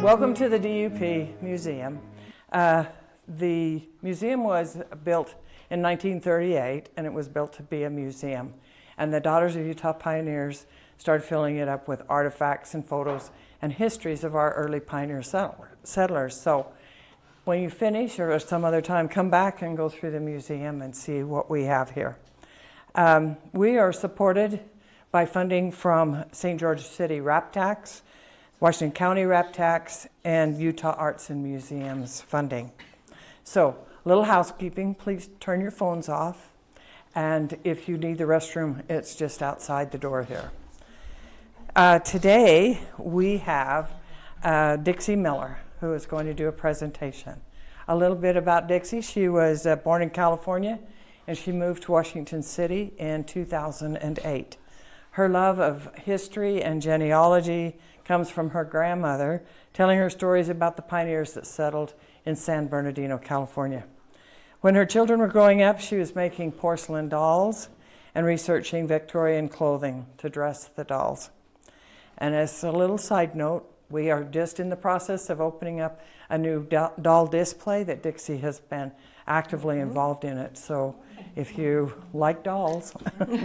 Welcome to the DUP Museum. The museum was built in 1938, and it was built to be a museum. And the Daughters of Utah Pioneers started filling it up with artifacts and photos and histories of our early pioneer settlers. So when you finish, or some other time, come back and go through the museum and see what we have here. We are supported by funding from St. George City Rap Tax, Washington County Rap Tax, and Utah Arts and Museums funding. So, little housekeeping, please turn your phones off. And if you need the restroom, it's just outside the door here. Today, we have Dixie Miller, who is going to do a presentation. A little bit about Dixie. She was born in California, and she moved to Washington City in 2008. Her love of history and genealogy comes from her grandmother, telling her stories about the pioneers that settled in San Bernardino, California. When her children were growing up, she was making porcelain dolls and researching Victorian clothing to dress the dolls. And as a little side note, we are just in the process of opening up a new doll display that Dixie has been actively involved in it. So if you like dolls,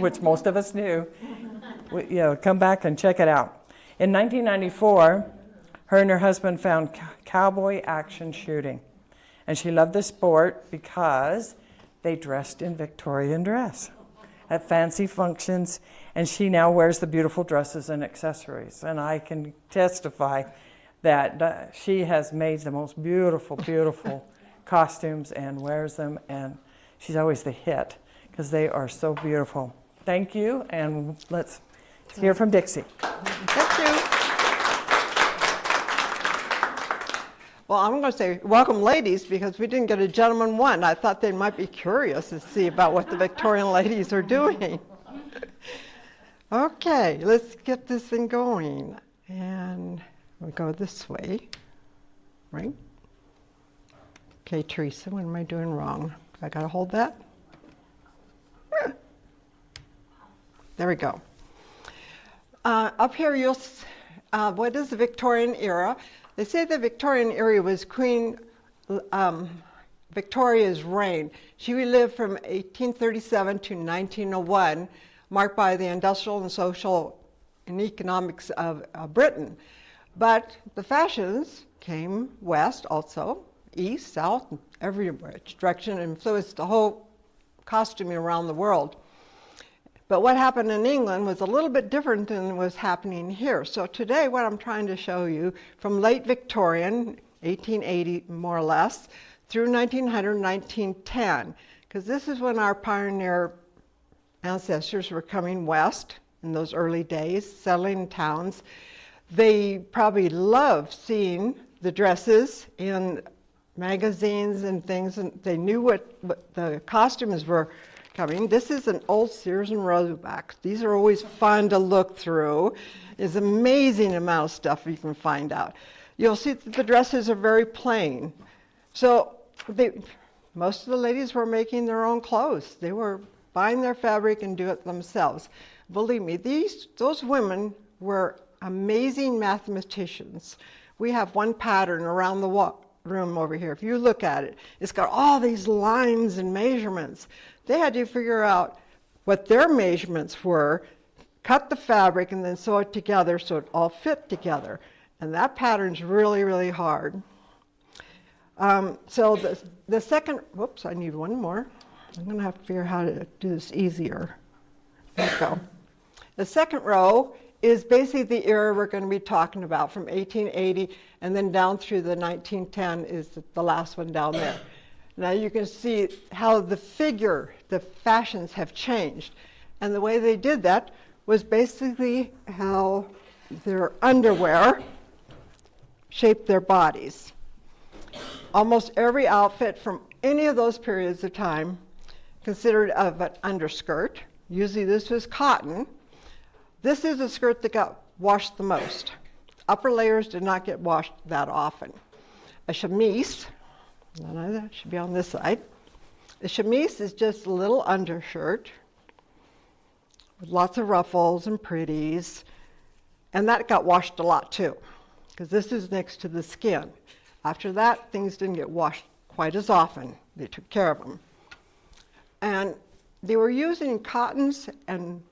which most of us do, come back and check it out. In 1994, her and her husband found cowboy action shooting. And she loved the sport because they dressed in Victorian dress at fancy functions, and she now wears the beautiful dresses and accessories. And I can testify that she has made the most beautiful, beautiful costumes and wears them, and she's always the hit because they are so beautiful. Thank you, and let's hear from Dixie. Thank you. Well, I'm going to say welcome, ladies, because we didn't get a gentleman one. I thought they might be curious to see about what the Victorian ladies are doing. Okay, let's get this thing going. And we'll go this way, right? Okay, Teresa, what am I doing wrong? I got to hold that? There we go. Up here, what is the Victorian era? They say the Victorian era was Queen Victoria's reign. She lived from 1837 to 1901, marked by the industrial and social and economics of Britain. But the fashions came west also, east, south, every direction, and influenced the whole costuming around the world. But what happened in England was a little bit different than was happening here. So today what I'm trying to show you from late Victorian, 1880 more or less, through 1900, 1910, because this is when our pioneer ancestors were coming west in those early days, settling in towns. They probably loved seeing the dresses in magazines and things, and they knew what the costumes were coming. This is an old Sears and Roebuck. These are always fun to look through. There's an amazing amount of stuff you can find out. You'll see that the dresses are very plain. So most of the ladies were making their own clothes. They were buying their fabric and do it themselves. Believe me, those women were amazing mathematicians. We have one pattern around the room over here. If you look at it, it's got all these lines and measurements. They had to figure out what their measurements were, cut the fabric, and then sew it together so it all fit together. And that pattern's really, really hard. So the second, whoops, I need one more. I'm going to have to figure out how to do this easier. There we go. The second row is basically the era we're going to be talking about from 1880 and then down through the 1910 is the last one down there. Now you can see how the fashions have changed. And the way they did that was basically how their underwear shaped their bodies. Almost every outfit from any of those periods of time considered of an underskirt. Usually this was cotton. This is a skirt that got washed the most. Upper layers did not get washed that often. A chemise, that should be on this side. The chemise is just a little undershirt with lots of ruffles and pretties, and that got washed a lot too. because this is next to the skin. After that, things didn't get washed quite as often. They took care of them. And they were using cottons and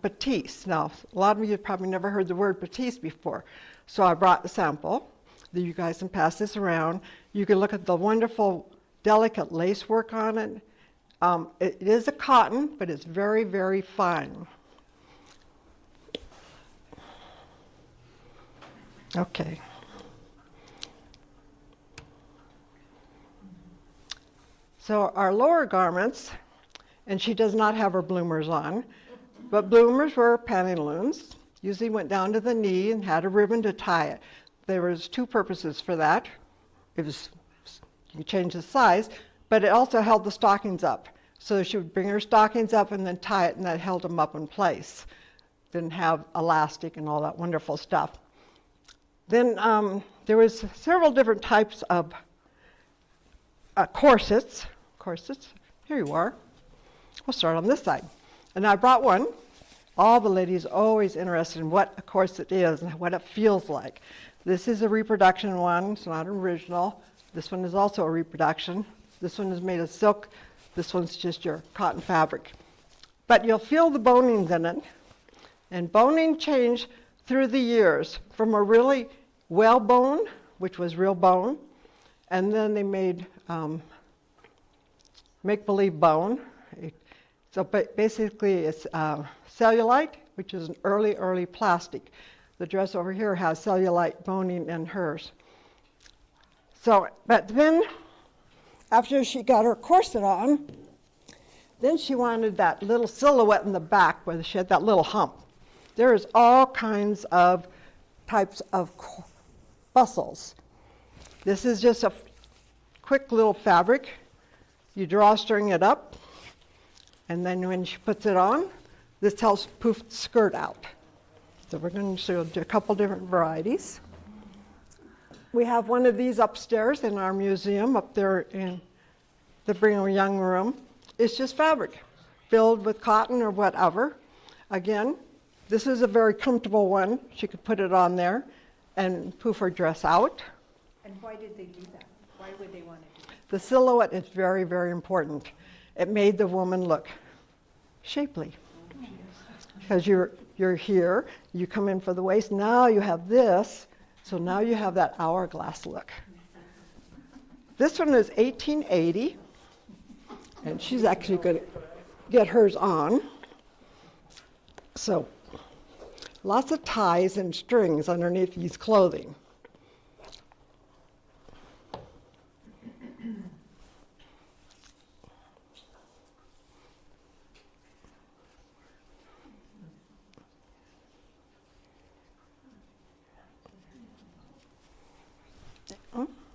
batiste. Now, a lot of you have probably never heard the word batiste before. So I brought a sample that you guys can pass this around. You can look at the wonderful, delicate lace work on it. It is a cotton, but it's very, very fine. Okay. So our lower garments, and she does not have her bloomers on, but bloomers were pantaloons, usually went down to the knee and had a ribbon to tie it. There was two purposes for that. It was, you could change the size, but it also held the stockings up. So she would bring her stockings up and then tie it, and that held them up in place. Didn't have elastic and all that wonderful stuff. Then there was several different types of corsets. Here you are. We'll start on this side. And I brought one. All the ladies are always interested in what a corset is and what it feels like. This is a reproduction one. It's not an original. This one is also a reproduction. This one is made of silk. This one's just your cotton fabric. But you'll feel the bonings in it. And boning changed through the years from a really well bone, which was real bone, and then they made make-believe bone. So basically it's cellulite, which is an early plastic. The dress over here has cellulite boning in hers. So, but then after she got her corset on, then she wanted that little silhouette in the back where she had that little hump. There is all kinds of types of bustles. This is just a quick little fabric. You drawstring it up, and then when she puts it on, this helps poof the skirt out. So we're going to do a couple different varieties. We have one of these upstairs in our museum up there in the Brigham Young room. It's just fabric filled with cotton or whatever. Again, this is a very comfortable one. She could put it on there and poof her dress out. And why did they do that? Why would they want to do that? The silhouette is very, very important. It made the woman look shapely. Because you're here, you come in for the waist, now you have this, so now you have that hourglass look. This one is 1880, and she's actually going to get hers on. So, lots of ties and strings underneath these clothing.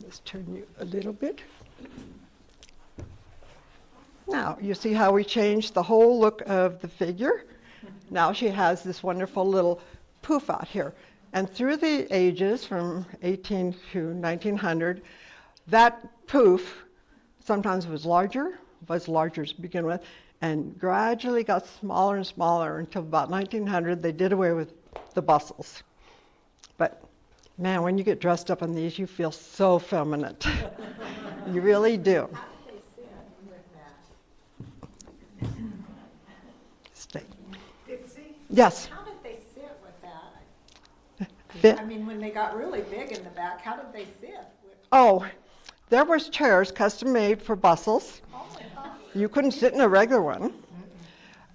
Let's turn you a little bit. Now, you see how we changed the whole look of the figure? Now she has this wonderful little poof out here. And through the ages, from 18 to 1900, that poof sometimes was larger to begin with, and gradually got smaller and smaller until about 1900 they did away with the bustles. But man, when you get dressed up in these, you feel so feminine. You really do. How did they sit with that? Stay. Dixie? Yes. How did they sit with that? Fit. I mean, when they got really big in the back, how did they sit? Oh, there was chairs custom made for bustles. Oh my gosh. You couldn't sit in a regular one.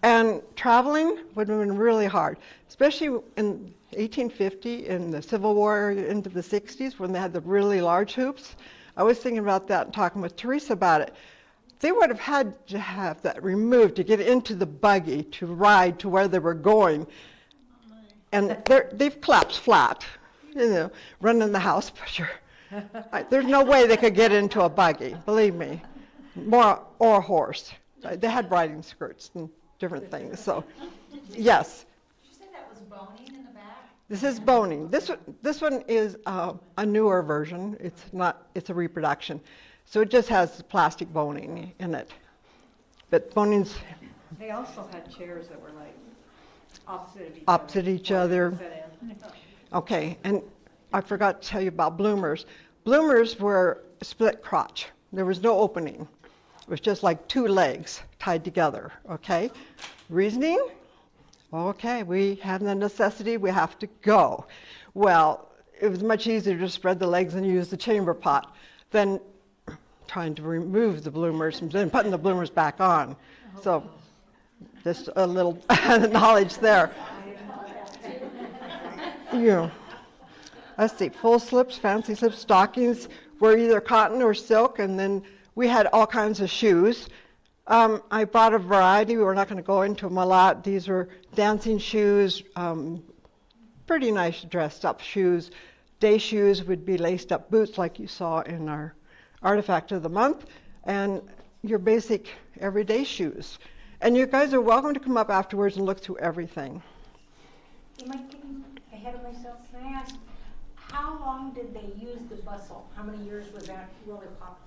And traveling would have been really hard, especially in 1850, in the Civil War into the 60s, when they had the really large hoops. I was thinking about that and talking with Teresa about it. They would have had to have that removed to get into the buggy to ride to where they were going. And they've collapsed flat, you know, running the house pusher. There's no way they could get into a buggy, believe me, or a horse. They had riding skirts and different things, so yes. Did you say that was boning in the back? This is boning. This one is a newer version. It's a reproduction. So it just has plastic boning in it. But boning's They also had chairs that were like opposite of each opposite each other. Sit in. Okay, and I forgot to tell you about bloomers. Bloomers were split crotch. There was no opening. It was just like two legs tied together, okay? Reasoning? Okay, we have the necessity, we have to go. Well, it was much easier to spread the legs and use the chamber pot than trying to remove the bloomers and then putting the bloomers back on. So, just a little knowledge there. Yeah. Let's see, full slips, fancy slips, stockings were either cotton or silk, and then we had all kinds of shoes. I bought a variety. We're not going to go into them a lot. These were dancing shoes, pretty nice dressed up shoes. Day shoes would be laced up boots like you saw in our artifact of the month, and your basic everyday shoes. And you guys are welcome to come up afterwards and look through everything. Am I getting ahead of myself? Can I ask, how long did they use the bustle? How many years was that really popular?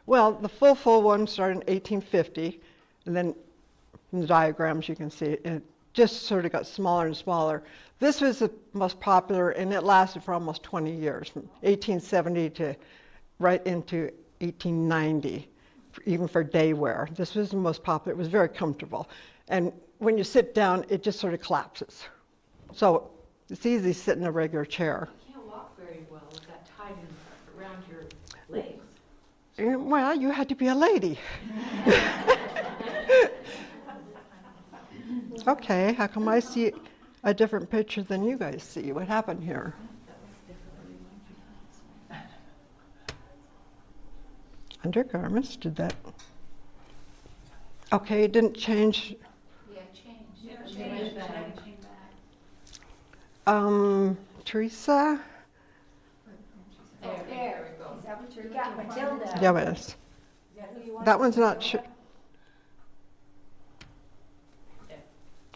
Well, the full one started in 1850, and then from the diagrams you can see it just sort of got smaller and smaller. This was the most popular, and it lasted for almost 20 years, from 1870 to right into 1890, even for day wear. This was the most popular. It was very comfortable. And when you sit down, it just sort of collapses. So it's easy to sit in a regular chair. You can't walk very well with that tied around your legs. Well, you had to be a lady. Okay, how come I see a different picture than you guys see? What happened here? Undergarments, did that? Okay, it didn't change. Yeah, change. Teresa? There we go. Is that what you're got, Matilda? Yeah, it is. Is that who you want? That one's not sure.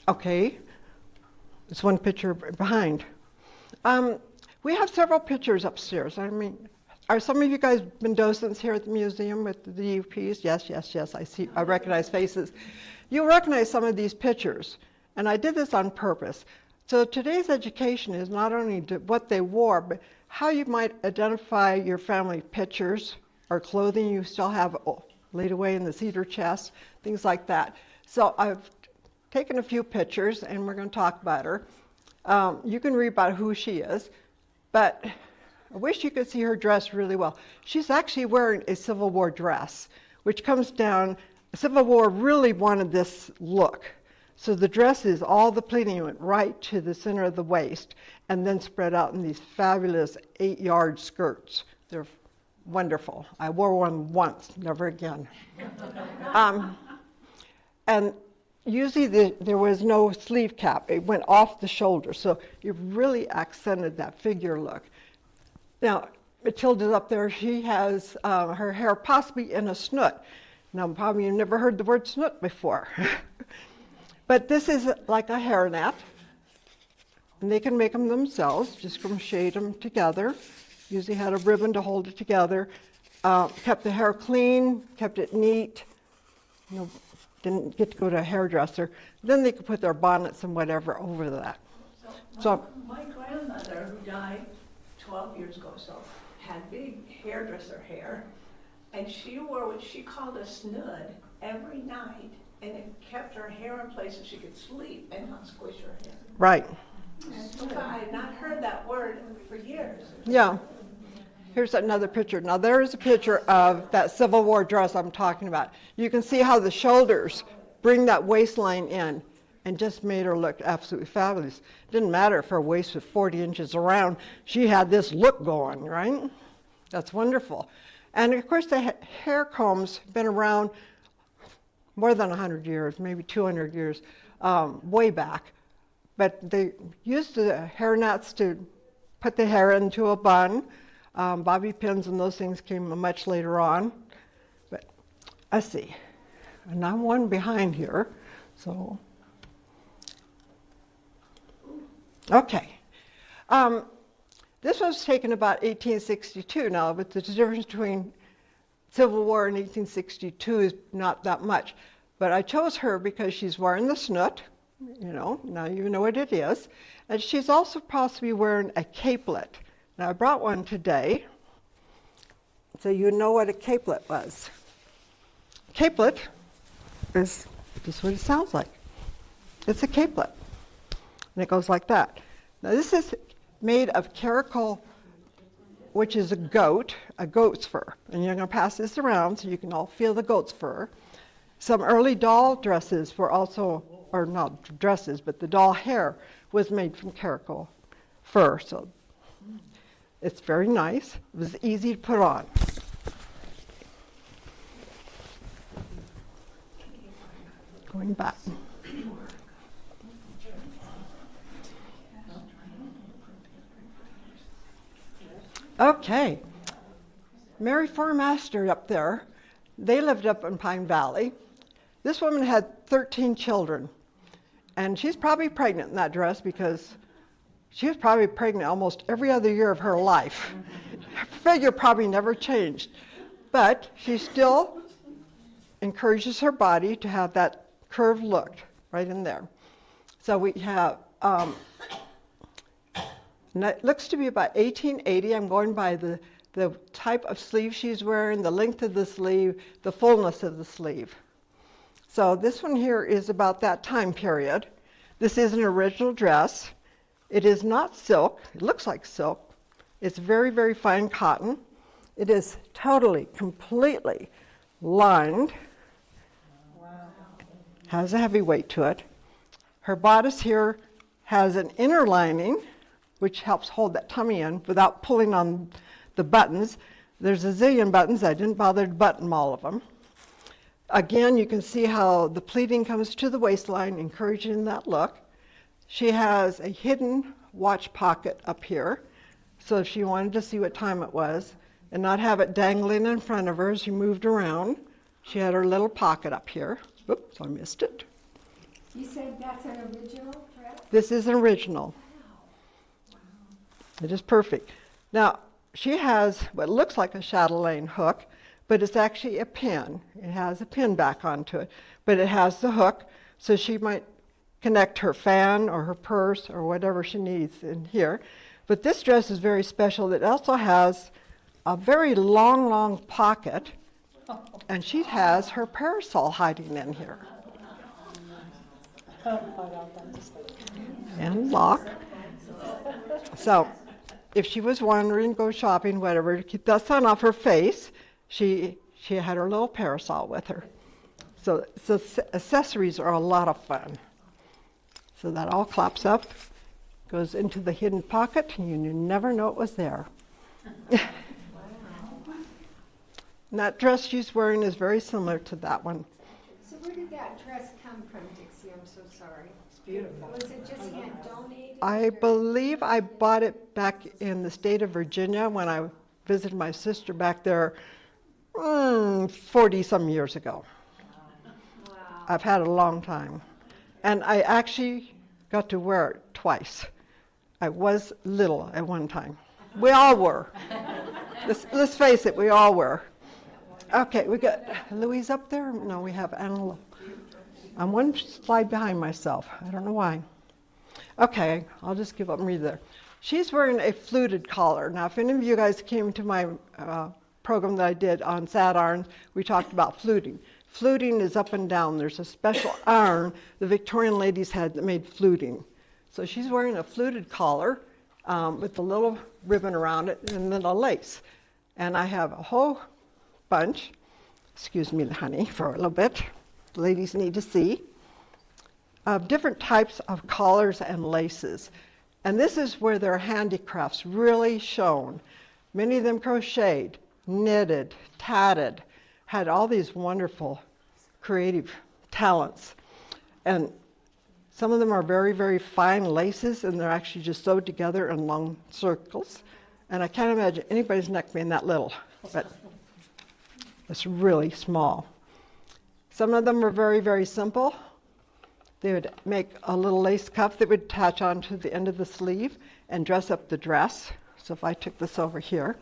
Okay, there's one picture behind. We have several pictures upstairs. I mean, are some of you guys been docents here at the museum with the DUPs? Yes, I see, I recognize faces. You'll recognize some of these pictures, and I did this on purpose. So today's education is not only what they wore, but how you might identify your family pictures or clothing you still have laid away in the cedar chest, things like that. So I've taken a few pictures, and we're going to talk about her. You can read about who she is, but I wish you could see her dress really well. She's actually wearing a Civil War dress, which comes down. The Civil War really wanted this look. So the dress is all the pleating went right to the center of the waist and then spread out in these fabulous 8-yard skirts. They're wonderful. I wore one once, never again. And usually there was no sleeve cap. It went off the shoulder, so it really accented that figure look. Now, Matilda's up there. She has her hair possibly in a snoot. Now, probably you've never heard the word snoot before. But this is like a hairnet, and they can make them themselves, just crochet them together. Usually had a ribbon to hold it together. Kept the hair clean, kept it neat. You know, didn't get to go to a hairdresser. Then they could put their bonnets and whatever over that. So my grandmother, who died 12 years ago, so had big hairdresser hair, and she wore what she called a snood every night, and it kept her hair in place so she could sleep and not squish her hair. right, And I had not heard that word for years. yeah. Here's another picture. Now there's a picture of that Civil War dress I'm talking about. You can see how the shoulders bring that waistline in and just made her look absolutely fabulous. Didn't matter if her waist was 40 inches around. She had this look going, right? That's wonderful. And of course the hair combs been around more than 100 years, maybe 200 years, way back. But they used the hair nets to put the hair into a bun. Bobby pins and those things came much later on. But let's see. And I'm one behind here. So, okay. This was taken about 1862 now, but the difference between Civil War and 1862 is not that much. But I chose her because she's wearing the snoot, you know, now you know what it is. And she's also possibly wearing a capelet. Now I brought one today, so you know what a capelet was. Capelet is just what it sounds like. It's a capelet, and it goes like that. Now this is made of caracal, which is a goat's fur. And you're going to pass this around so you can all feel the goat's fur. Some early doll dresses were also, or not dresses, but the doll hair was made from caracal fur. So it's very nice. It was easy to put on. Going back. Okay. Mary Formaster up there, they lived up in Pine Valley. This woman had 13 children, and she's probably pregnant in that dress because she was probably pregnant almost every other year of her life. Her figure probably never changed, but she still encourages her body to have that curved look right in there. So we have, and it looks to be about 1880. I'm going by the type of sleeve she's wearing, the length of the sleeve, the fullness of the sleeve. So this one here is about that time period. This is an original dress. It is not silk. It looks like silk. It's very, very fine cotton. It is totally, completely lined. Wow. Has a heavy weight to it. Her bodice here has an inner lining, which helps hold that tummy in without pulling on the buttons. There's a zillion buttons. I didn't bother to button all of them. Again, you can see how the pleating comes to the waistline, encouraging that look. She has a hidden watch pocket up here, so if she wanted to see what time it was and not have it dangling in front of her as she moved around, she had her little pocket up here. Oops, I missed it. You said that's an original dress? This is an original. It is perfect. Now, she has what looks like a chatelaine hook, but it's actually a pin. It has a pin back onto it, but it has the hook, so she might connect her fan or her purse or whatever she needs in here. But this dress is very special. It also has a very long, long pocket, and she has her parasol hiding in here. And lock. So, if she was wandering, go shopping, whatever, to keep that sun off her face, she had her little parasol with her. So accessories are a lot of fun. So that all claps up, goes into the hidden pocket, and you never know it was there. And that dress she's wearing is very similar to that one. So where did that dress come from, Dixie? I'm so sorry. It's beautiful. Was it just hand donated? I believe I bought it back in the state of Virginia when I visited my sister back there 40-some years ago. Wow. I've had it a long time. And I actually got to wear it twice. I was little at one time. We all were. Let's face it, we all were. Okay, we got Louise up there? No, we have Anna. I'm one slide behind myself. I don't know why. Okay, I'll just give up and read there. She's wearing a fluted collar. Now, if any of you guys came to my program that I did on Saturn, we talked about fluting. Fluting is up and down. There's a special iron the Victorian ladies had that made fluting. So she's wearing a fluted collar with a little ribbon around it and then a lace. And I have a whole bunch, excuse me, honey, for a little bit. The ladies need to see, of different types of collars and laces. And this is where their handicrafts really shone. Many of them crocheted, knitted, tatted, had all these wonderful creative talents. And some of them are very, very fine laces, and they're actually just sewed together in long circles. And I can't imagine anybody's neck being that little, but it's really small. Some of them are very, very simple. They would make a little lace cuff that would attach onto the end of the sleeve and dress up the dress. So if I took this over here,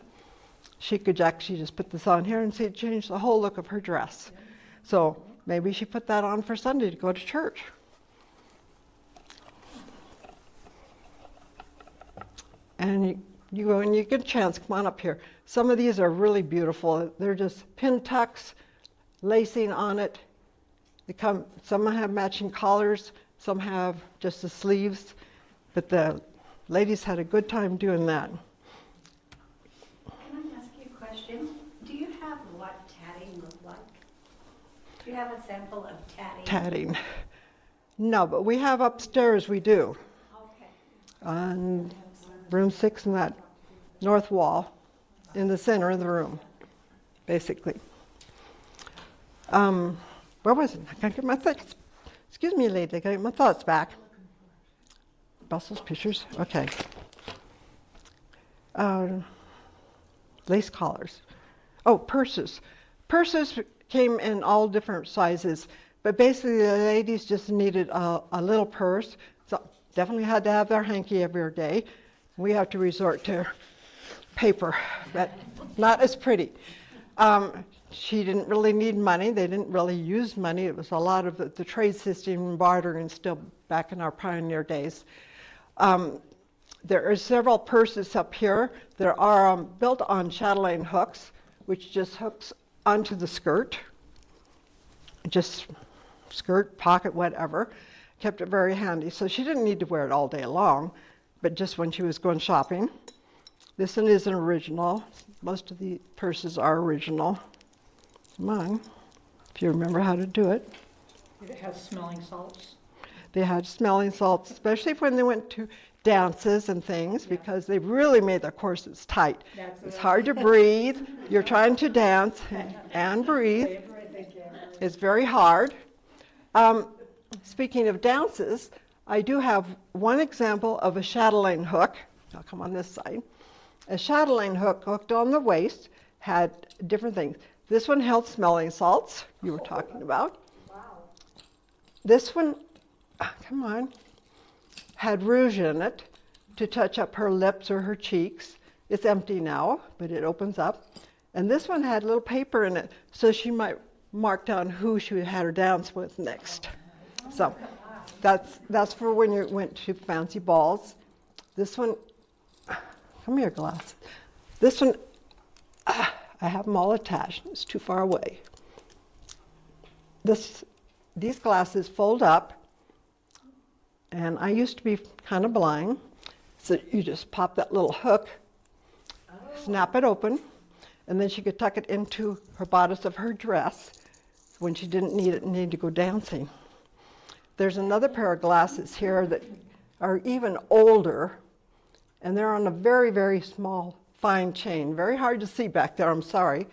she could actually just put this on here and see it change the whole look of her dress. So maybe she put that on for Sunday to go to church. And when you get a chance, come on up here. Some of these are really beautiful. They're just pin tucks, lacing on it. Some have matching collars, some have just the sleeves, but the ladies had a good time doing that. Can I ask you a question? Do you have what tatting look like? Do you have a sample of tatting? Tatting. No, but we have upstairs, we do. Okay. On room 6 in that north wall, in the center of the room, basically. Where was it? I can't get my thoughts. Excuse me, lady, I gotta get my thoughts back. Brussels pictures, okay. Lace collars. Oh, purses. Purses came in all different sizes, but basically the ladies just needed a little purse. So definitely had to have their hanky every day. We have to resort to paper, but not as pretty. She didn't really need money. They didn't really use money. It was a lot of the trade system and bartering still back in our pioneer days. There are several purses up here. There are built on chatelaine hooks, which just hooks onto the skirt. Just skirt, pocket, whatever. Kept it very handy. So she didn't need to wear it all day long, but just when she was going shopping. This one is an original. Most of the purses are original. Mine, if you remember how to do it. It has smelling salts. They had smelling salts, especially when they went to dances and things, because they really made their corsets tight. It's hard to breathe. You're trying to dance and breathe. It's very hard. Speaking of dances, I do have one example of a chatelaine hook. I'll come on this side. A chatelaine hook hooked on the waist had different things. This one held smelling salts, you were talking about. Wow. This one, come on, had rouge in it to touch up her lips or her cheeks. It's empty now, but it opens up. And this one had a little paper in it, so she might mark down who she had her dance with next. So that's for when you went to fancy balls. This one, come here, glasses. This one, I have them all attached. It's too far away. These glasses fold up, and I used to be kind of blind, so you just pop that little hook, snap it open, and then she could tuck it into her bodice of her dress when she didn't need to go dancing. There's another pair of glasses here that are even older, and they're on a very, very small, fine chain. Very hard to see back there, I'm sorry.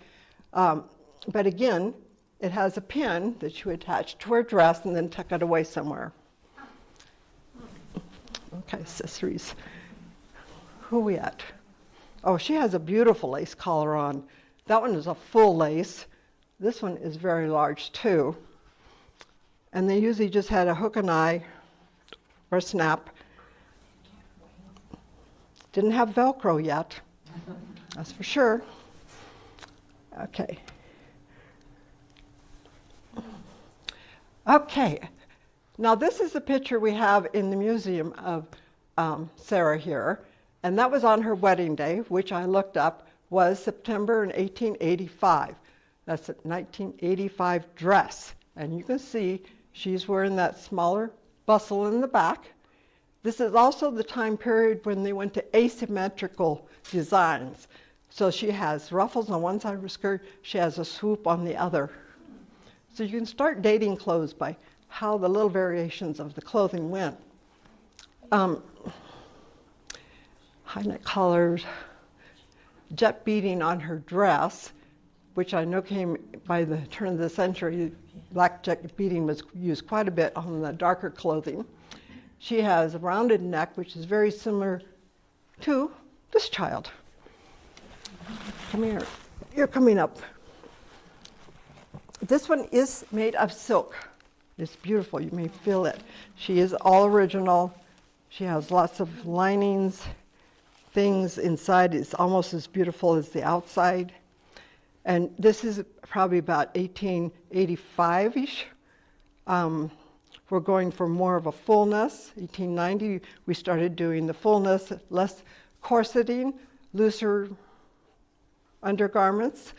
But again, it has a pin that you attach to her dress and then tuck it away somewhere. Okay, accessories. Who are we at? Oh, she has a beautiful lace collar on. That one is a full lace. This one is very large too. And they usually just had a hook and eye or a snap. Didn't have Velcro yet, that's for sure. Okay. Okay, now this is the picture we have in the museum of Sarah here, and that was on her wedding day, which I looked up was September in 1885. That's a 1985 dress, and you can see she's wearing that smaller bustle in the back. This is also the time period when they went to asymmetrical designs. So she has ruffles on one side of her skirt, she has a swoop on the other. So you can start dating clothes by how the little variations of the clothing went. High neck collars, jet beading on her dress, which I know came by the turn of the century. Black jet beading was used quite a bit on the darker clothing. She has a rounded neck, which is very similar to this child. Come here. You're coming up. This one is made of silk. It's beautiful. You may feel it. She is all original. She has lots of linings, things inside. It's almost as beautiful as the outside. And this is probably about 1885-ish. We're going for more of a fullness. 1890, we started doing the fullness, less corseting, looser undergarments.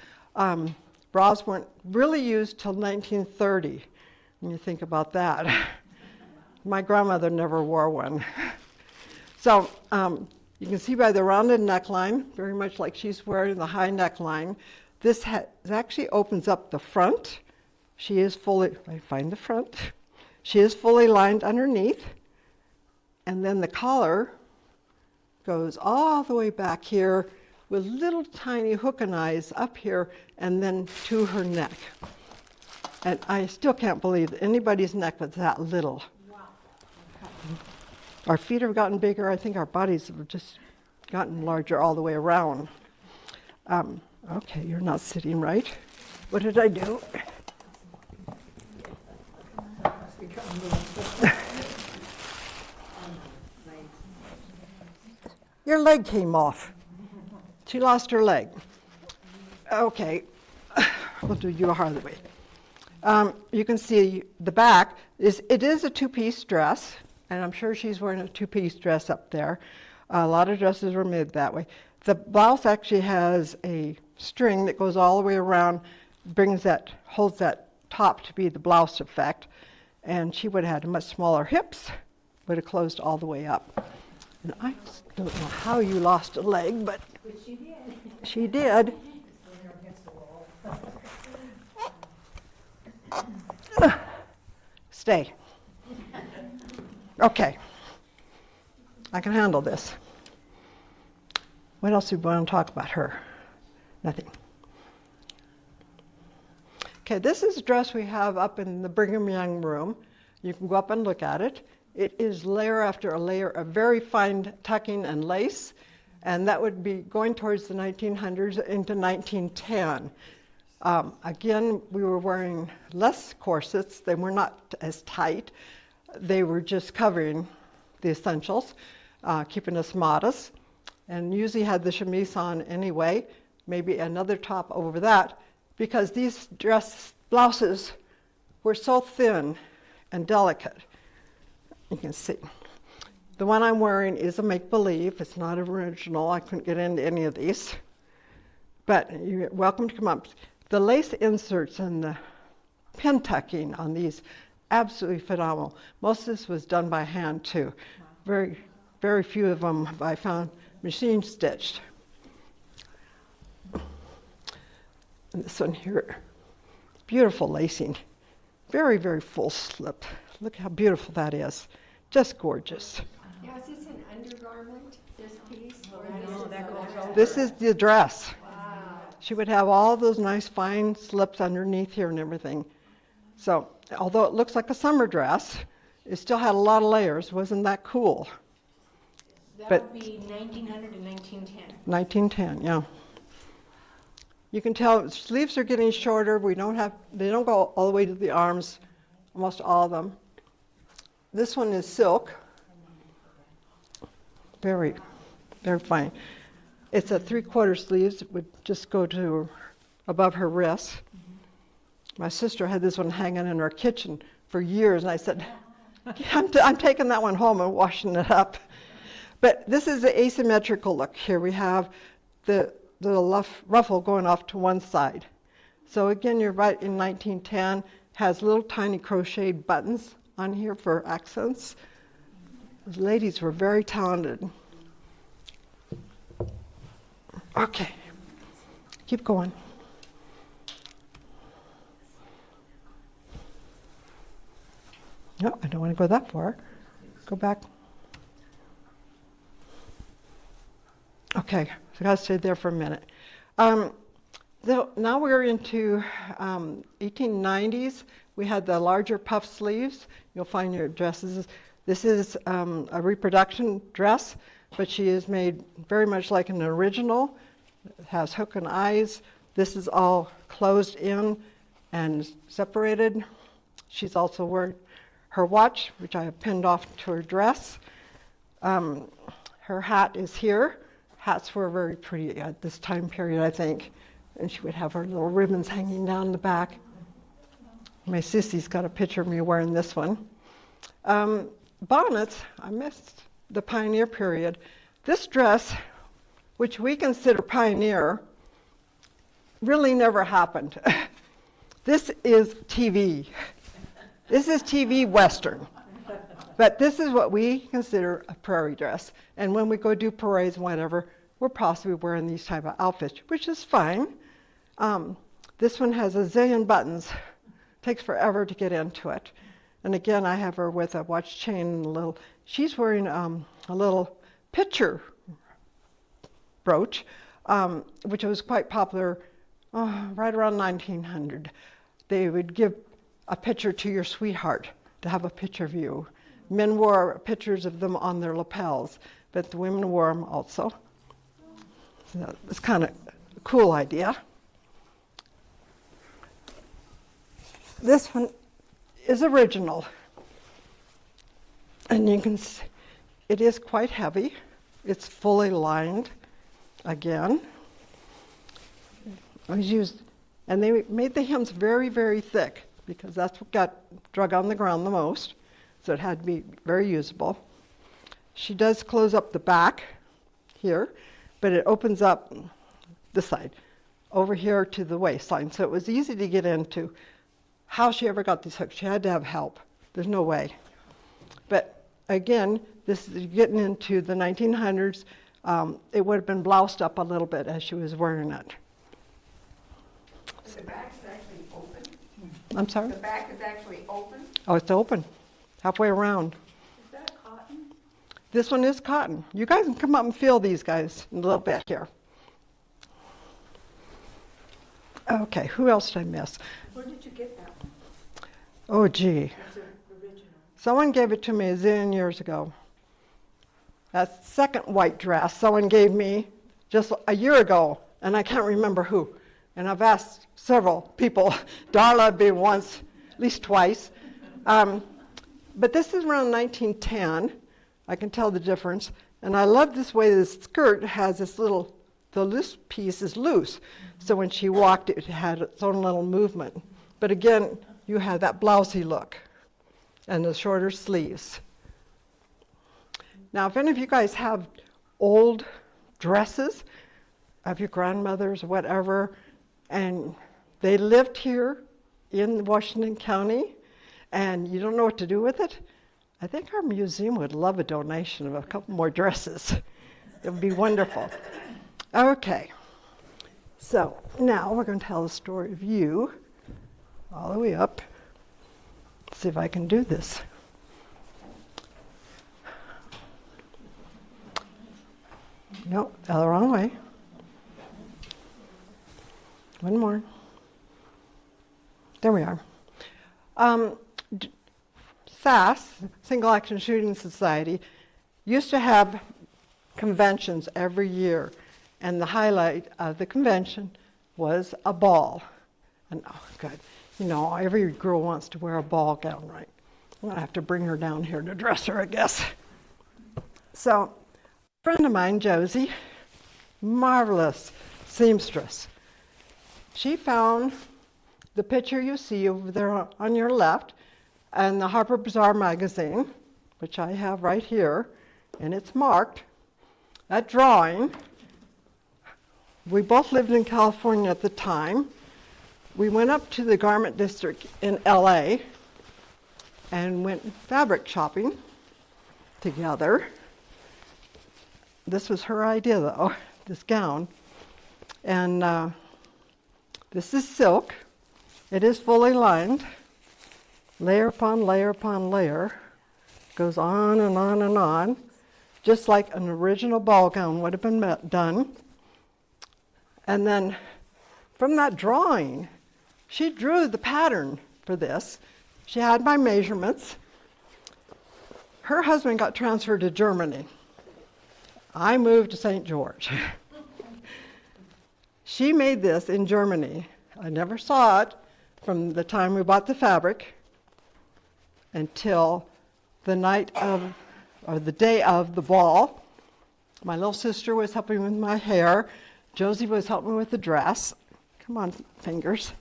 Bras weren't really used till 1930, when you think about that. My grandmother never wore one. So you can see by the rounded neckline, very much like she's wearing the high neckline, this actually opens up the front. She is fully, I find the front. She is fully lined underneath. And then the collar goes all the way back here with little tiny hook and eyes up here and then to her neck. And I still can't believe that anybody's neck was that little. Wow. Our feet have gotten bigger. I think our bodies have just gotten larger all the way around. Okay, you're not sitting right. What did I do? Your leg came off. She lost her leg. Okay, we'll do you a harder way. You can see the back. It is a two-piece dress, and I'm sure she's wearing a two-piece dress up there. A lot of dresses were made that way. The blouse actually has a string that goes all the way around, holds that top to be the blouse effect, and she would have had much smaller hips, would have closed all the way up. And I don't know how you lost a leg, but She did. she did. Stay. Okay. I can handle this. What else do we want to talk about her? Nothing. Okay, this is a dress we have up in the Brigham Young room. You can go up and look at it. It is layer after a layer of very fine tucking and lace, and that would be going towards the 1900s into 1910. Again, we were wearing less corsets. They were not as tight. They were just covering the essentials, keeping us modest, and usually had the chemise on anyway, maybe another top over that, because these dress blouses were so thin and delicate. You can see. The one I'm wearing is a make-believe. It's not original. I couldn't get into any of these. But you're welcome to come up. The lace inserts and the pin tucking on these, absolutely phenomenal. Most of this was done by hand too. Very, very few of them I found machine stitched. And this one here, beautiful lacing. Very, very full slip. Look how beautiful that is. Just gorgeous. Now, is this an undergarment, this piece? This is the dress. Wow. She would have all those nice fine slips underneath here and everything. So, although it looks like a summer dress, it still had a lot of layers. Wasn't that cool? That But- would be 1900 to 1910. 1910, yeah. You can tell sleeves are getting shorter. They don't go all the way to the arms, almost all of them. This one is silk. Very, very fine. It's a 3/4 sleeves. It would just go to above her wrist. My sister had this one hanging in her kitchen for years, and I said, I'm taking that one home and washing it up. But this is the asymmetrical look. Here we have the ruffle going off to one side. So again, you're right, in 1910, has little tiny crocheted buttons on here for accents. The ladies were very talented. Okay, keep going. No, I don't want to go that far. Go back. Okay, so I gotta stay there for a minute. Now we're into 1890s. We had the larger puff sleeves. You'll find your dresses. This is a reproduction dress, but she is made very much like an original. It has hook and eyes. This is all closed in and separated. She's also wearing her watch, which I have pinned off to her dress. Her hat is here. Hats were very pretty at this time period, I think. And she would have her little ribbons hanging down the back. My sissy's got a picture of me wearing this one. Bonnets, I missed the pioneer period. This dress which we consider pioneer, really never happened. This is TV. This is TV Western. But this is what we consider a prairie dress. And when we go do parades and whatever, we're possibly wearing these type of outfits, which is fine. This one has a zillion buttons. Takes forever to get into it. And again, I have her with a watch chain and a little, she's wearing a little picture brooch, which was quite popular right around 1900. They would give a picture to your sweetheart to have a picture of you. Men wore pictures of them on their lapels, but the women wore them also. So it's kind of a cool idea. This one is original. And you can see it is quite heavy. It's fully lined again. It was used, and they made the hems very, very thick because that's what got drug on the ground the most. So it had to be very usable. She does close up the back here, but it opens up this side over here to the waistline. So it was easy to get into. How she ever got these hooks, she had to have help. There's no way. But again, this is getting into the 1900s. It would have been bloused up a little bit as she was wearing it. The back is actually open? I'm sorry? The back is actually open? Oh, it's open, halfway around. Is that cotton? This one is cotton. You guys can come up and feel these guys in a little bit here. Okay, who else did I miss? Where did you get that one? Oh, gee. It's original. Someone gave it to me a zillion years ago. That second white dress someone gave me just a year ago, and I can't remember who. And I've asked several people, Darla being once, at least twice. But this is around 1910. I can tell the difference. And I love this way the skirt has this little, the loose piece is loose. So when she walked, it had its own little movement. But again, you had that blousey look and the shorter sleeves. Now, if any of you guys have old dresses of your grandmothers or whatever, and they lived here in Washington County, and you don't know what to do with it, I think our museum would love a donation of a couple more dresses. It would be wonderful. Okay, so now we're going to tell the story of you all the way up. Let's see if I can do this. No, the wrong way. One more. There we are. SAS, Single Action Shooting Society, used to have conventions every year, and the highlight of the convention was a ball. And oh, good. You know, every girl wants to wear a ball gown, right? I'm gonna have to bring her down here to dress her, I guess. So, a friend of mine, Josie, marvelous seamstress. She found the picture you see over there on your left and the Harper Bazaar magazine, which I have right here, and it's marked. That drawing, we both lived in California at the time. We went up to the garment district in LA and went fabric shopping together. This was her idea though, this gown. And this is silk. It is fully lined. Layer upon layer upon layer. Goes on and on and on. Just like an original ball gown would have been done. And then from that drawing, she drew the pattern for this. She had my measurements. Her husband got transferred to Germany. I moved to St. George. She made this in Germany. I never saw it from the time we bought the fabric until the night of, or the day of the ball. My little sister was helping with my hair. Josie was helping with the dress. Come on, fingers.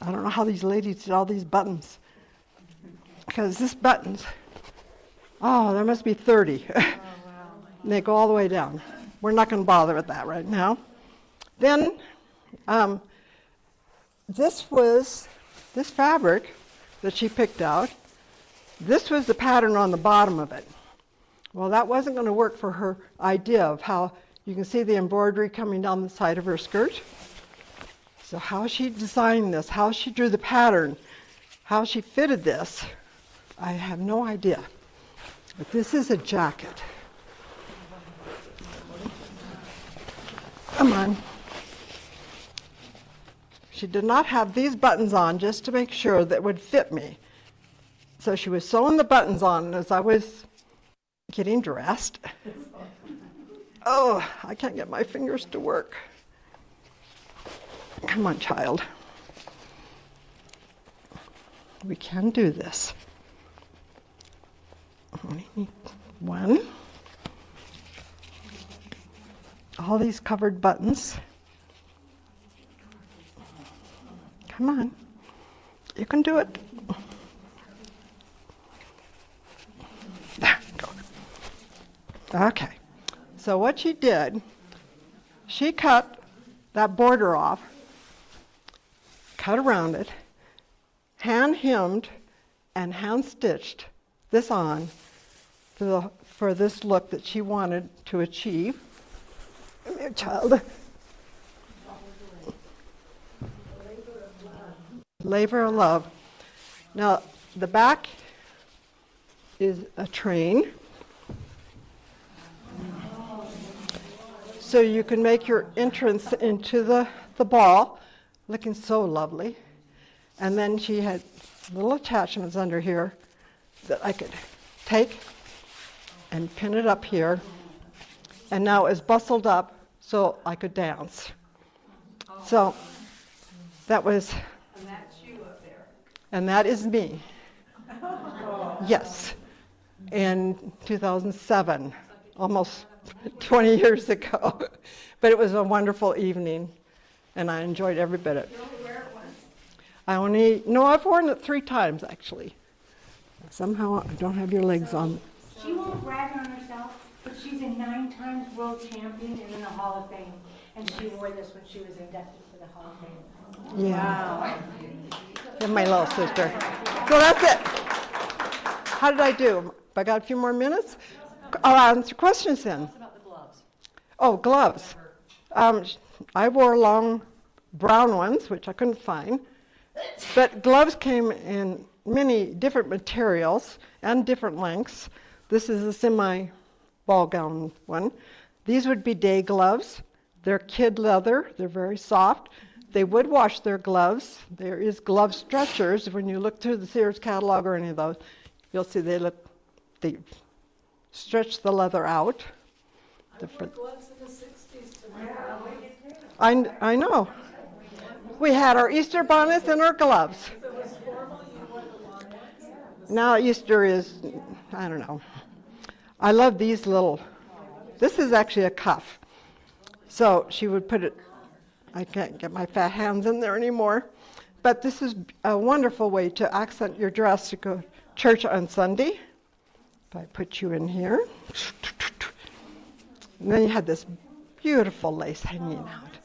I don't know how these ladies did all these buttons. Because this buttons, oh, there must be 30. Oh, wow. And they go all the way down. we're not going to bother with that right now. Then this fabric that she picked out, this was the pattern on the bottom of it. Well, that wasn't going to work for her idea of how you can see the embroidery coming down the side of her skirt. So how she designed this, how she drew the pattern, how she fitted this, I have no idea. But this is a jacket. Come on. She did not have these buttons on just to make sure that it would fit me. So she was sewing the buttons on as I was getting dressed. Oh, I can't get my fingers to work. Come on, child. We can do this. Only need one. All these covered buttons. Come on. You can do it. There, go. Okay. So what she did, she cut that border off, cut around it, hand hemmed and hand stitched this on for this look that she wanted to achieve. Come here, child. Labor of love. Now, the back is a train. So you can make your entrance into the ball, looking so lovely. And then she had little attachments under here that I could take and pin it up here. And now it's bustled up so I could dance. So that was... And that's you up there. And that is me. Yes. In 2007, almost 20 years ago. But it was a wonderful evening, and I enjoyed every bit of it. You only wear it once? I've worn it 3 times, actually. Somehow I don't have your legs on. She won't brag on herself, but she's a 9 times world champion and in the Hall of Fame. And she wore this when she was inducted to the Hall of Fame. Yeah. Wow. And my little sister. So that's it. How did I do? I got a few more minutes? I'll answer questions then. What about the gloves? Oh, gloves. I wore long brown ones, which I couldn't find. But gloves came in many different materials and different lengths. This is a semi-ball gown one. These would be day gloves. They're kid leather. They're very soft. They would wash their gloves. There is glove stretchers. When you look through the Sears catalog or any of those, you'll see they stretch the leather out. I wore gloves in the 60s to I know. We had our Easter bonnets and our gloves. If it was formal, you wore the long ones. Now Easter is, I don't know. I love these little, this is actually a cuff. So she would put it, I can't get my fat hands in there anymore, but this is a wonderful way to accent your dress to go to church on Sunday. If I put you in here. And then you had this beautiful lace hanging out.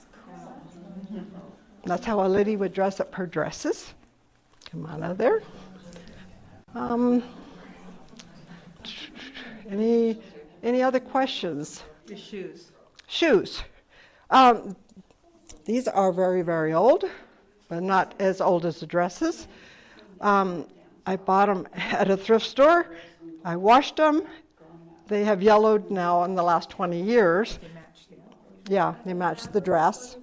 That's how a lady would dress up her dresses. Come on out of there. Any other questions? Your shoes. Shoes. These are very, very old, but not as old as the dresses. I bought them at a thrift store. I washed them. They have yellowed now in the last 20 years. Yeah, they match the dress.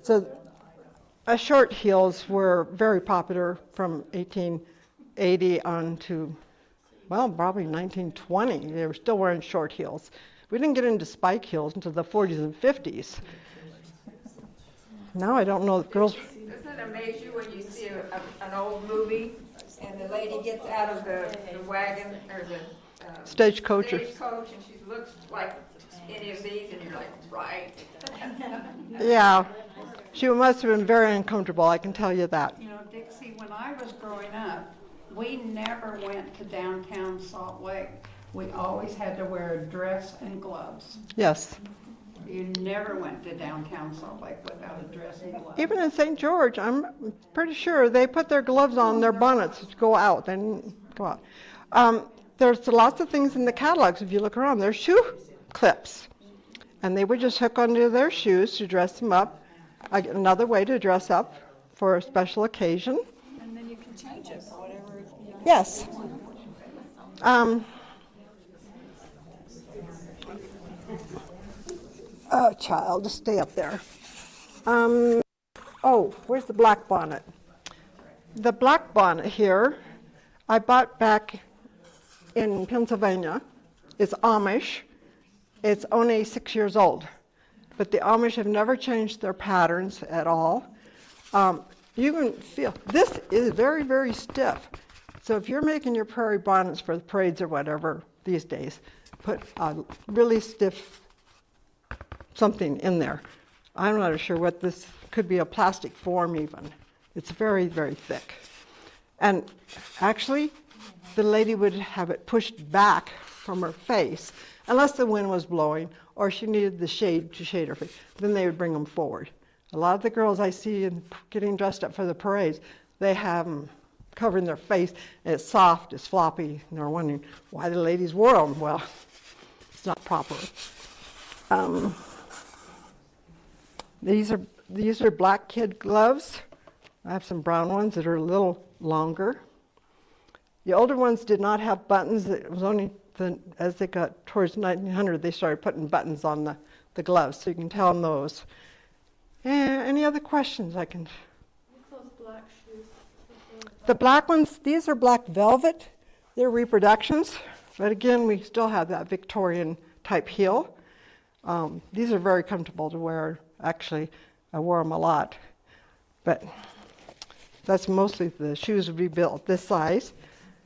So short heels were very popular from 1880 on to, well, probably 1920. They were still wearing short heels. We didn't get into spike heels until the 40s and 50s. Now I don't know if girls... Doesn't it amaze you when you see an old movie and the lady gets out of the wagon or the Stagecoach. and she looks like any of these and you're like, right. Yeah, she must have been very uncomfortable, I can tell you that. You know, Dixie, when I was growing up, we never went to downtown Salt Lake. we always had to wear a dress and gloves. Yes. You never went to downtown Salt Lake without a dress and gloves. Even in St. George, I'm pretty sure they put their gloves on their bonnets to go out. They didn't go out. There's lots of things in the catalogs. If you look around, there's shoe clips. And they would just hook onto their shoes to dress them up. Another way to dress up for a special occasion. And then you can change it for whatever. Yes. Oh, child, just stay up there. Oh, where's the black bonnet? The black bonnet here, I bought back in Pennsylvania. It's Amish. It's only 6 years old. But the Amish have never changed their patterns at all. You can feel, this is very, very stiff. So if you're making your prairie bonnets for the parades or whatever these days, put a really stiff something in there. I'm not sure what this could be, a plastic form even. It's very, very thick. And actually, the lady would have it pushed back from her face, unless the wind was blowing or she needed the shade to shade her face. Then they would bring them forward. A lot of the girls I see getting dressed up for the parades, they have them covering their face, and it's soft, it's floppy, and they're wondering why the ladies wore them. Well, it's not proper. These are black kid gloves. I have some brown ones that are a little longer. The older ones did not have buttons. It was only as they got towards 1900, they started putting buttons on the gloves, so you can tell on those. Any other questions I can? What's those black shoes? The black ones, these are black velvet. They're reproductions, but again, we still have that Victorian type heel. These are very comfortable to wear. Actually, I wore them a lot, but that's mostly the shoes would be built this size.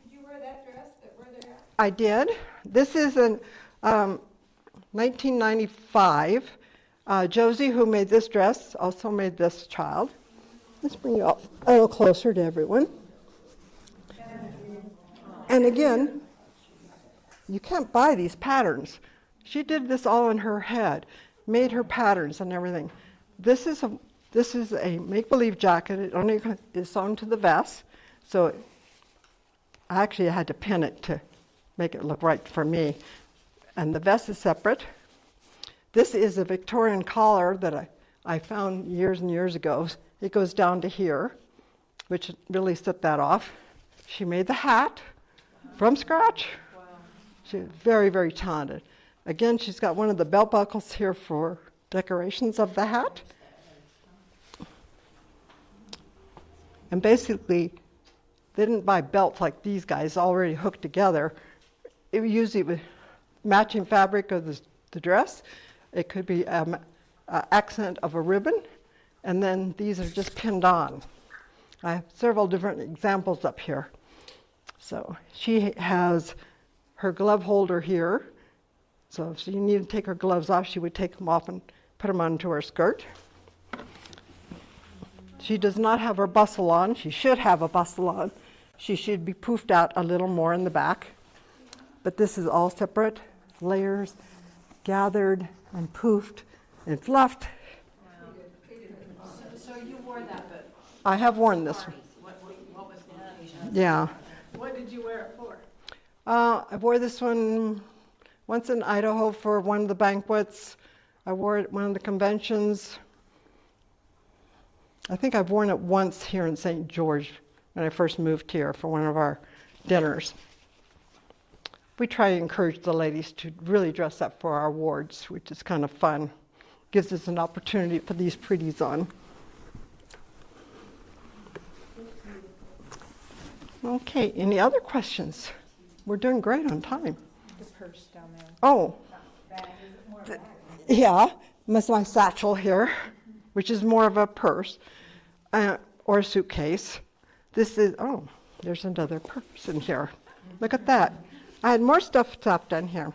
Did you wear that dress where they're at? I did. This is in 1995. Josie, who made this dress, also made this child. Let's bring you up a little closer to everyone. And again, you can't buy these patterns. She did this all in her head, made her patterns and everything. This is a make-believe jacket. It only is sewn to the vest, so I actually had to pin it to make it look right for me. And the vest is separate. This is a Victorian collar that I found years and years ago. It goes down to here, which really set that off. She made the hat from scratch. Wow. She's very, very talented. Again, she's got one of the belt buckles here for decorations of the hat. And basically, they didn't buy belts like these guys already hooked together. It usually was matching fabric of the dress. It could be an accent of a ribbon, and then these are just pinned on. I have several different examples up here. So she has her glove holder here. So if you need to take her gloves off, she would take them off and put them onto her skirt. She does not have her bustle on. She should have a bustle on. She should be poofed out a little more in the back. But this is all separate layers, gathered and poofed and fluffed. So you wore that, but I have worn this one. what was the occasion? Yeah. What did you wear it for? I wore this one once in Idaho for one of the banquets. I wore it at one of the conventions. I think I've worn it once here in St. George when I first moved here for one of our dinners. We try to encourage the ladies to really dress up for our awards, which is kind of fun. Gives us an opportunity to put these pretties on. Okay, any other questions? We're doing great on time. The purse down there. Oh, yeah, that's my satchel here, which is more of a purse or a suitcase. This is, oh, there's another purse in here. Look at that. I had more stuffed in here.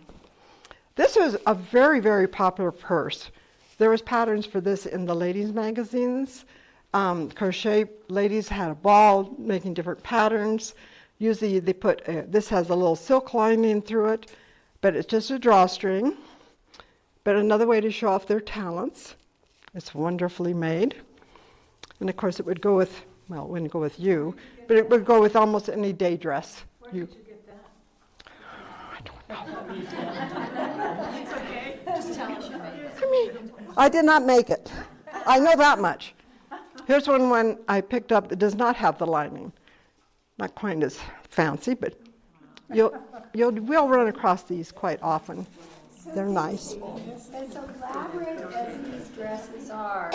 This was a very, very popular purse. There was patterns for this in the ladies' magazines. Crochet ladies had a ball making different patterns. Usually they put, this has a little silk lining through it, but it's just a drawstring. But another way to show off their talents. It's wonderfully made. And of course it would go with, well, it wouldn't go with you, but it would go with almost any day dress. Where did you get that? I don't know. It's okay. Just tell us you made it. I mean, I did not make it. I know that much. Here's one I picked up that does not have the lining. Not quite as fancy, but we'll run across these quite often. They're nice. As elaborate as these dresses are,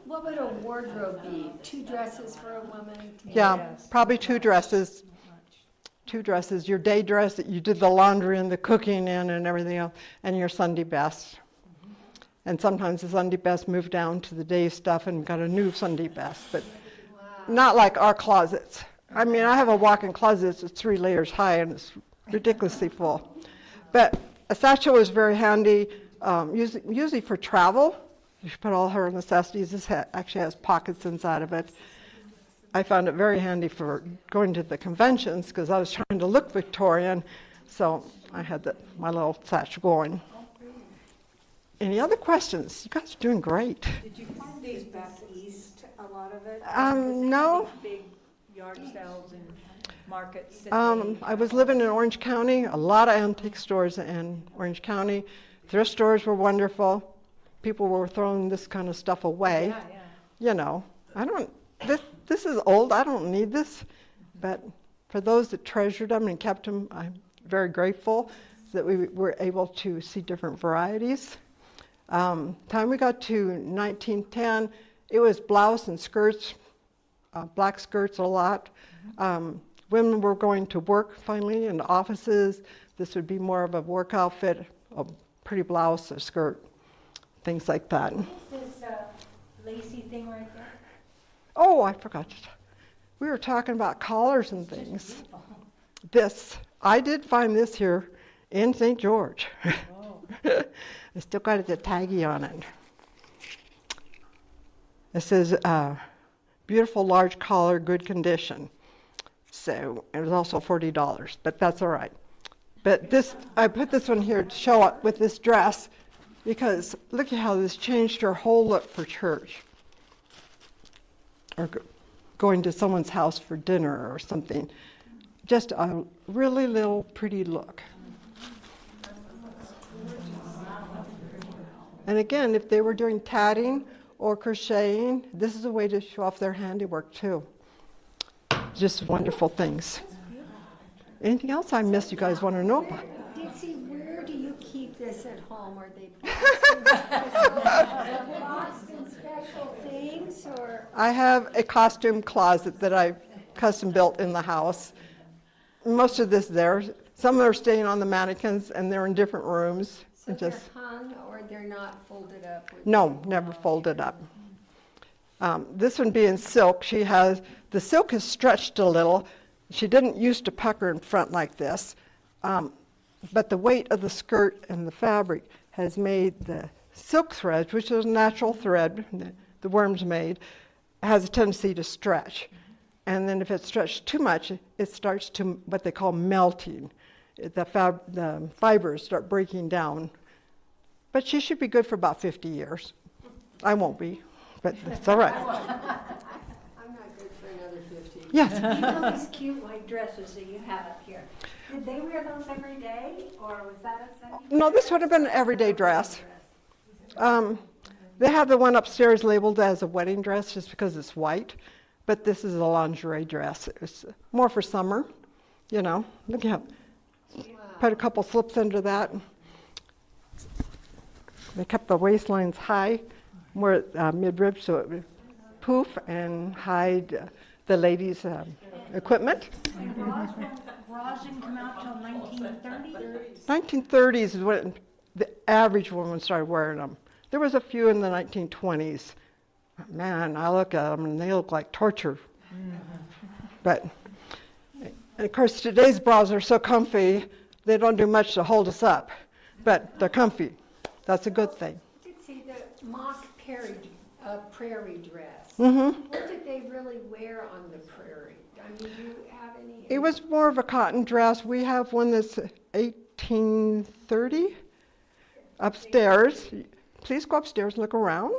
what would a wardrobe be? 2 dresses for a woman? Yeah, probably 2 dresses. 2 dresses, your day dress that you did the laundry and the cooking in and everything else, and your Sunday best. And sometimes the Sunday best moved down to the day stuff and got a new Sunday best, but not like our closets. I mean, I have a walk-in closet that's 3 layers high and it's ridiculously full. But a satchel is very handy, usually for travel. You should put all her necessities. This actually has pockets inside of it. I found it very handy for going to the conventions because I was trying to look Victorian, so I had my little satchel going. Any other questions? You guys are doing great. Did you find these back east, a lot of it? No. Big yard sales and markets. I was living in Orange County, a lot of antique stores in Orange County. Thrift stores were wonderful. People were throwing this kind of stuff away. Yeah. You know, this is old, I don't need this. But for those that treasured them and kept them, I'm very grateful that we were able to see different varieties. Time we got to 1910, it was blouse and skirts, black skirts a lot. Women were going to work finally in offices. This would be more of a work outfit, a pretty blouse, a skirt, things like that. What is this lacy thing right there? Oh, I forgot. We were talking about collars and things. I did find this here in St. George. I still got the taggy on it. It says, beautiful large collar, good condition. So it was also $40, but that's all right. But I put this one here to show up with this dress because look at how this changed her whole look for church. Or going to someone's house for dinner or something. Just a really little pretty look. And again, if they were doing tatting or crocheting, this is a way to show off their handiwork too. Just wonderful things. Anything else I missed you guys want to know about? Dixie, where do you keep this at home? Are they boxed in special things or? I have a costume closet that I custom built in the house. Most of this there. Some are staying on the mannequins and they're in different rooms. So they're hung or they're not folded up? No, never folded up. This one being silk, the silk is stretched a little. She didn't used to pucker in front like this, but the weight of the skirt and the fabric has made the silk thread, which is a natural thread the worms made, has a tendency to stretch. And then if it's stretched too much, it starts to what they call melting. The fibers start breaking down. But she should be good for about 50 years. I won't be, but it's all right. I'm not good for another 50. Yes. You know these cute white dresses that you have up here. Did they wear those every day, or was that a Sunday? No, this would have been an everyday dress. They have the one upstairs labeled as a wedding dress just because it's white, but this is a lingerie dress. It's more for summer, you know. Look at put a couple slips under that. They kept the waistlines high, more mid-rib, so it would poof and hide the ladies' equipment. And bras didn't come out till 1930? 1930s is when the average woman started wearing them. There was a few in the 1920s. Man, I look at them and they look like torture. But, and of course, today's bras are so comfy, they don't do much to hold us up. But they're comfy. That's a good thing. Dixie, the mock Perry a prairie dress. Mm-hmm. What did they really wear on the prairie? I mean, do you have any? It was more of a cotton dress. We have one that's 1830 upstairs. Please go upstairs and look around,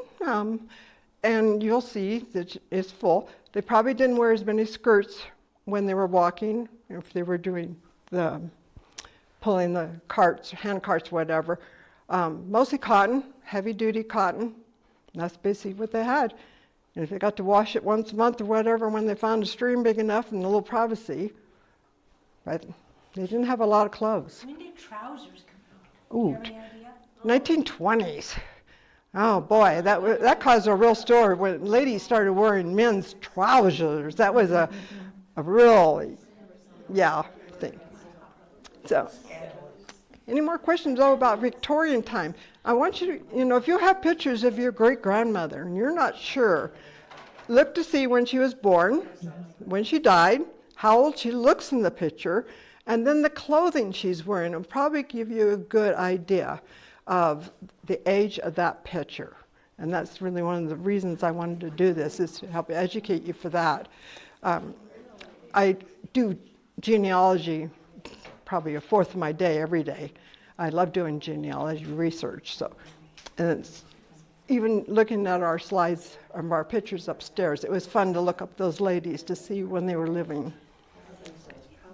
and you'll see that it's full. They probably didn't wear as many skirts when they were walking, if they were doing the pulling the carts, hand carts, whatever. Mostly cotton, heavy-duty cotton. That's basically what they had. And if they got to wash it once a month or whatever, when they found a stream big enough and a little privacy, but they didn't have a lot of clothes. When did trousers come out? Ooh, Do you have any idea? 1920s. Oh boy, that caused a real story when ladies started wearing men's trousers. That was a real, thing. So, any more questions though about Victorian time? I want you to, if you have pictures of your great-grandmother and you're not sure, look to see when she was born, when she died, how old she looks in the picture, and then the clothing she's wearing will probably give you a good idea of the age of that picture. And that's really one of the reasons I wanted to do this, is to help educate you for that. I do genealogy probably a fourth of my day every day. I love doing genealogy research. So, and it's, even looking at our slides of our pictures upstairs, it was fun to look up those ladies to see when they were living.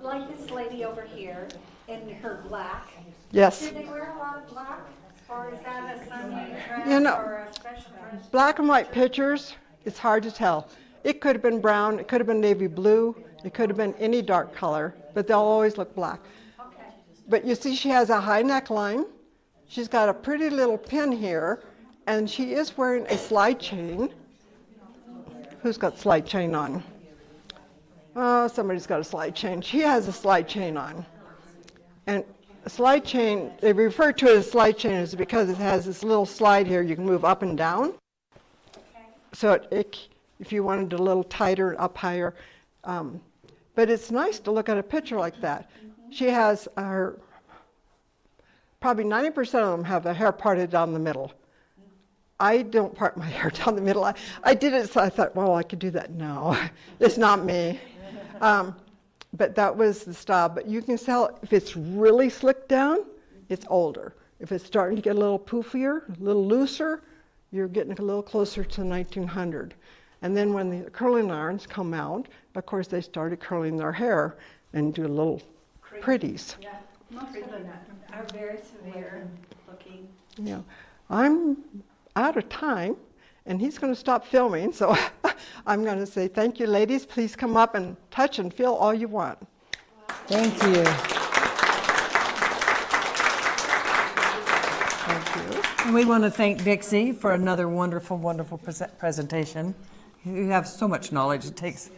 Like this lady over here in her black. Yes. Do they wear a lot of black? Or is that a Sunday dress You know, or a special dress? Black and white pictures, it's hard to tell. It could have been brown, it could have been navy blue, it could have been any dark color, but they'll always look black. Okay. But you see she has a high neckline, she's got a pretty little pin here, and she is wearing a slide chain. Who's got slide chain on? Oh, somebody's got a slide chain. She has a slide chain on. And a slide chain, they refer to it as slide chain is because it has this little slide here you can move up and down. Okay. So if you wanted it a little tighter, up higher. But it's nice to look at a picture like that. She has her, probably 90% of them have their hair parted down the middle. I don't part my hair down the middle. I did it, so I thought, well, I could do that. No, it's not me. But that was the style. But you can tell if it's really slicked down, it's older. If it's starting to get a little poofier, a little looser, you're getting a little closer to 1900. And then when the curling irons come out, of course, they started curling their hair and do little pretties. Yeah, most of them are very severe looking. Yeah. I'm out of time, and he's going to stop filming, so I'm going to say thank you, ladies. Please come up and touch and feel all you want. Thank you. Thank you. And we want to thank Dixie for another wonderful, wonderful presentation. You have so much knowledge. It takes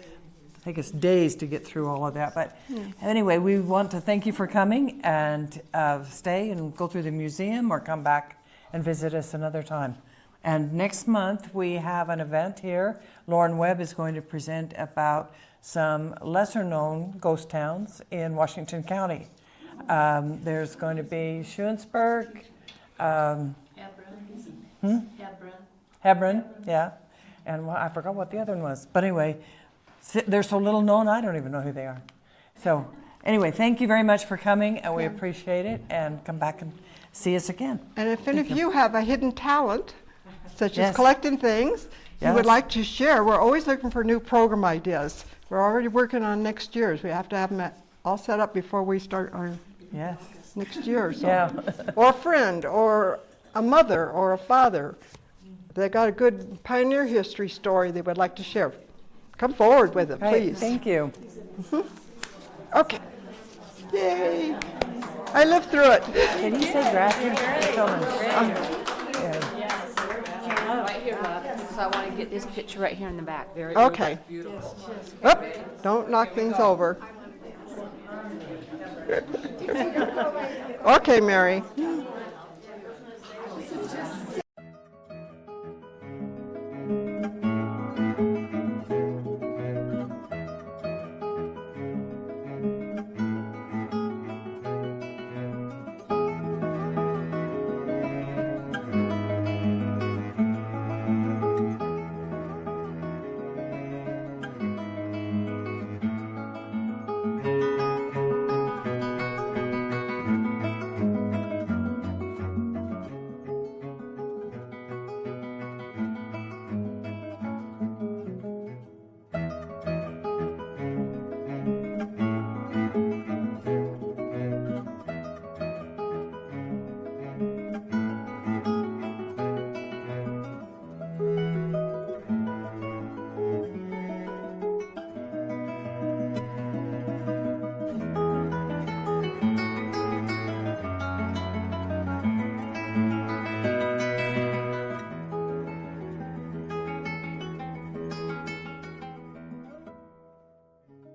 us days to get through all of that. But anyway, we want to thank you for coming, and stay and go through the museum or come back and visit us another time. And next month we have an event here. Lauren Webb is going to present about some lesser known ghost towns in Washington County. There's going to be Schuensburg, Hebron, yeah. And I forgot what the other one was. But anyway, they're so little known, I don't even know who they are. So anyway, thank you very much for coming, and we appreciate it. And come back and see us again. And if any of you have a hidden talent, such Yes. as collecting things, you would Yes. like to share, we're always looking for new program ideas. We're already working on next year's. We have to have them all set up before we start our Yes. next year. So. Yeah. Or a friend, or a mother, or a father. They got a good pioneer history story they would like to share. Come forward with it, Right. please. Thank you. Okay. Yay. I lived through it. Can you say Grafton? Right here, love, because I want to get this picture right here in the back. There it is. Okay. Oop, don't knock things over. Okay, Mary.